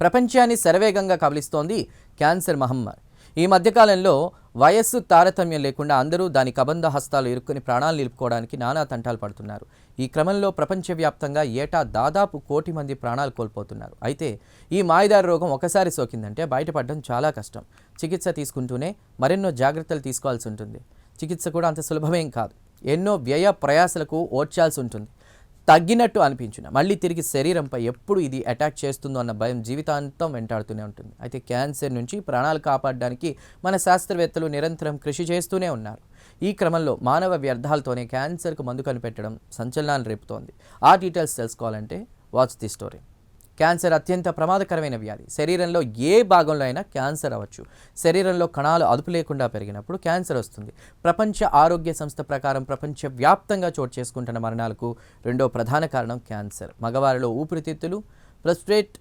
ప్రపంచాన్ని శరవేగంగా కబలిస్తోంది క్యాన్సర్ మహమ్మారి. ఈ మధ్యకాలంలో వయస్సు తారతమ్యం లేకుండా అందరూ దాని కబంధ హస్తాలు ఇరుక్కుని ప్రాణాలు నిలుపుకోవడానికి నానా తంటాలు పడుతున్నారు. ఈ క్రమంలో ప్రపంచవ్యాప్తంగా ఏటా దాదాపు 1 కోటి మంది ప్రాణాలు కోల్పోతున్నారు. అయితే ఈ మాయదారి రోగం ఒకసారి సోకిందంటే బయటపడడం చాలా కష్టం. చికిత్స తీసుకుంటూనే మరెన్నో జాగ్రత్తలు తీసుకోవాల్సి ఉంటుంది. చికిత్స కూడా అంత సులభమేం కాదు. ఎన్నో వ్యయ ప్రయాసలకు ఓడ్చాల్సి ఉంటుంది. తగ్గినట్టు అనిపించిన మళ్ళీ తిరిగి శరీరంపై ఎప్పుడు ఇది అటాక్ చేస్తుందో అన్న భయం జీవితాంతం వెంటాడుతూనే ఉంటుంది. అయితే క్యాన్సర్ నుంచి ప్రాణాలు కాపాడడానికి మన శాస్త్రవేత్తలు నిరంతరం కృషి చేస్తూనే ఉన్నారు. ఈ క్రమంలో మానవ వ్యర్థాలతోనే క్యాన్సర్కు మందు కనిపెట్టడం సంచలనాలు రేపుతోంది. ఆ డీటెయిల్స్ తెలుసుకోవాలంటే వాచ్ ది స్టోరీ. క్యాన్సర్ అత్యంత ప్రమాదకరమైన వ్యాధి. శరీరంలో ఏ భాగంలో అయినా క్యాన్సర్ అవ్వచ్చు. శరీరంలో కణాలు అదుపు లేకుండా పెరిగినప్పుడు క్యాన్సర్ వస్తుంది. ప్రపంచ ఆరోగ్య సంస్థ ప్రకారం ప్రపంచవ్యాప్తంగా చోటు చేసుకుంటున్న మరణాలకు రెండో ప్రధాన కారణం క్యాన్సర్. మగవారిలో ఊపిరితిత్తులు, ప్రొస్టేట్,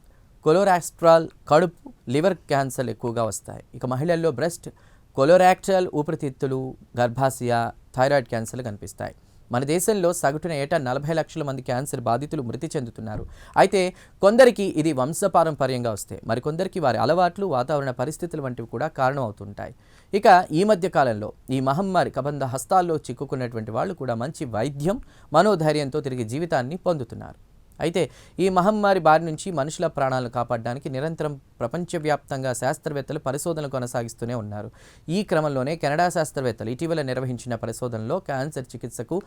కొలోరాస్ట్రాల్, కడుపు, లివర్ క్యాన్సర్లు ఎక్కువగా వస్తాయి. ఇక మహిళల్లో బ్రెస్ట్, కొలోరాక్టల్, ఊపిరితిత్తులు, గర్భాశయ, థైరాయిడ్ క్యాన్సర్లు కనిపిస్తాయి. మన దేశంలో సగటున ఏటా 40 లక్షల మంది క్యాన్సర్ బాధితులు మృతి చెందుతున్నారు. అయితే కొందరికి ఇది వంశపారంపర్యంగా వస్తాయి. మరికొందరికి వారి అలవాట్లు, వాతావరణ పరిస్థితులు వంటివి కూడా కారణం అవుతుంటాయి. ఇక ఈ మధ్య కాలంలో ఈ మహమ్మారి కబంధ హస్తాల్లో చిక్కుకున్నటువంటి వాళ్ళు కూడా మంచి వైద్యం, మనోధైర్యంతో తిరిగి జీవితాన్ని పొందుతున్నారు. అయితే ఈ మహమ్మారి బారి నుంచి మనుషుల ప్రాణాలను కాపాడడానికి నిరంతరం ప్రపంచవ్యాప్తంగా శాస్త్రవేత్తలు పరిశోధనలు కొనసాగిస్తూనే ఉన్నారు. ఈ క్రమంలోనే కెనడా శాస్త్రవేత్తలు ఇటీవల నిర్వహించిన పరిశోధనలో క్యాన్సర్ చికిత్సకు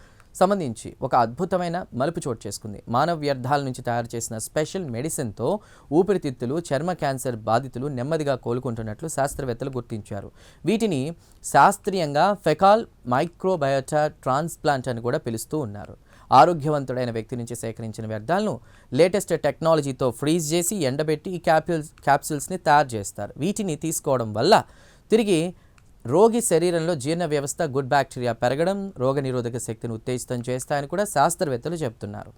సంబంధించి ఒక అద్భుతమైన మలుపు చోటు చేసుకుంది. మానవ వ్యర్థాల నుంచి తయారు చేసిన స్పెషల్ మెడిసిన్తో ఊపిరితిత్తులు, చర్మ క్యాన్సర్ బాధితులు నెమ్మదిగా కోలుకుంటున్నట్లు శాస్త్రవేత్తలు గుర్తించారు. వీటిని శాస్త్రీయంగా ఫెకాల్ మైక్రోబయోటా ట్రాన్స్ప్లాంట్ అని కూడా పిలుస్తూ ఉన్నారు. ఆరోగ్యవంతుడైన వ్యక్తి నుంచి సేకరించిన వ్యర్థాలను లేటెస్ట్ టెక్నాలజీతో ఫ్రీజ్ చేసి ఎండబెట్టి ఈ క్యాప్సూల్స్ని తయారు చేస్తారు. వీటిని తీసుకోవడం వల్ల తిరిగి రోగి శరీరంలో జీర్ణ వ్యవస్థ, గుడ్ బ్యాక్టీరియా పెరగడం, రోగనిరోధక శక్తిని ఉత్తేజితం చేస్తాయని కూడా శాస్త్రవేత్తలు చెబుతున్నారు.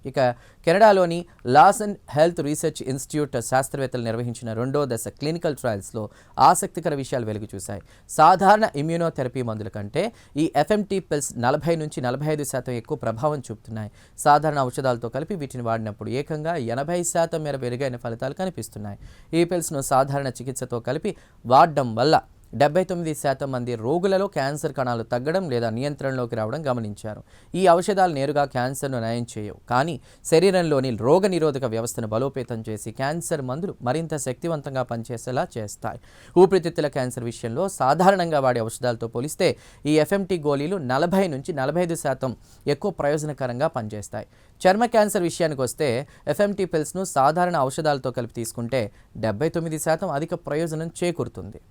ఇక కెనడాలోని లాసన్ హెల్త్ రీసెర్చ్ ఇన్స్టిట్యూట్ శాస్త్రవేత్తలు నిర్వహించిన 2వ దశ క్లినికల్ ట్రయల్స్లో ఆసక్తికర విషయాలు వెలుగు చూశాయి. సాధారణ ఇమ్యూనోథెరపీ మందుల కంటే ఈ ఎఫ్ఎంటీ పిల్స్ 40 నుంచి 45% ఎక్కువ ప్రభావం చూపుతున్నాయి. సాధారణ ఔషధాలతో కలిపి వీటిని వాడినప్పుడు ఏకంగా 80% మేర మెరుగైన ఫలితాలు కనిపిస్తున్నాయి. ఈ పిల్స్ను సాధారణ చికిత్సతో కలిపి వాడడం వల్ల 79% మంది రోగులలో క్యాన్సర్ కణాలు తగ్గడం లేదా నియంత్రణలోకి రావడం గమనించారు. ఈ ఔషధాలు నేరుగా క్యాన్సర్ను నయం చేయవు, కానీ శరీరంలోని రోగనిరోధక వ్యవస్థను బలోపేతం చేసి క్యాన్సర్ మందులు మరింత శక్తివంతంగా పనిచేసేలా చేస్తాయి. ఊపిరితిత్తుల క్యాన్సర్ విషయంలో సాధారణంగా వాడే ఔషధాలతో పోలిస్తే ఈ ఎఫ్ఎంటీ గోళీలు 40 నుంచి 45% ఎక్కువ ప్రయోజనకరంగా పనిచేస్తాయి. చర్మ క్యాన్సర్ విషయానికి వస్తే ఎఫ్ఎంటీ పిల్స్ను సాధారణ ఔషధాలతో కలిపి తీసుకుంటే 79% అధిక ప్రయోజనం చేకూరుతుంది.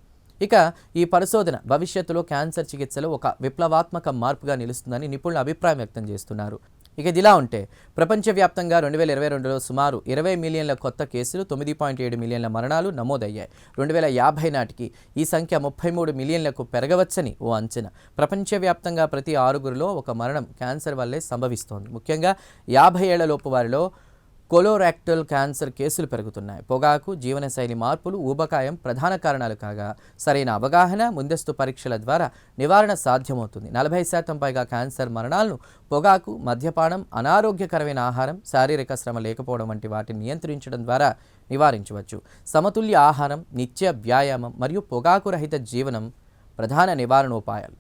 ఇక ఈ పరిశోధన భవిష్యత్తులో క్యాన్సర్ చికిత్సలో ఒక విప్లవాత్మక మార్పుగా నిలుస్తుందని నిపుణులు అభిప్రాయం వ్యక్తం చేస్తున్నారు. ఇక ఇదిలా ఉంటే ప్రపంచవ్యాప్తంగా 2022లో సుమారు 20 మిలియన్ల కొత్త కేసులు, 9.7 మిలియన్ల మరణాలు నమోదయ్యాయి. 2050 నాటికి ఈ సంఖ్య 33 మిలియన్లకు పెరగవచ్చని ఓ అంచనా. ప్రపంచవ్యాప్తంగా ప్రతి 6గురిలో ఒక మరణం క్యాన్సర్ వల్లే సంభవిస్తోంది. ముఖ్యంగా 50 ఏళ్లలోపు వారిలో కొలోరాక్టల్ క్యాన్సర్ కేసులు పెరుగుతున్నాయి. పొగాకు, జీవనశైలి మార్పులు, ఊబకాయం ప్రధాన కారణాలు కాగా సరైన అవగాహన, ముందస్తు పరీక్షల ద్వారా నివారణ సాధ్యమవుతుంది. 40% పైగా క్యాన్సర్ మరణాలను పొగాకు, మద్యపానం, అనారోగ్యకరమైన ఆహారం, శారీరక శ్రమ లేకపోవడం వంటి వాటిని నియంత్రించడం ద్వారా నివారించవచ్చు. సమతుల్య ఆహారం, నిత్య వ్యాయామం మరియు పొగాకు రహిత జీవనం ప్రధాన నివారణోపాయాలు.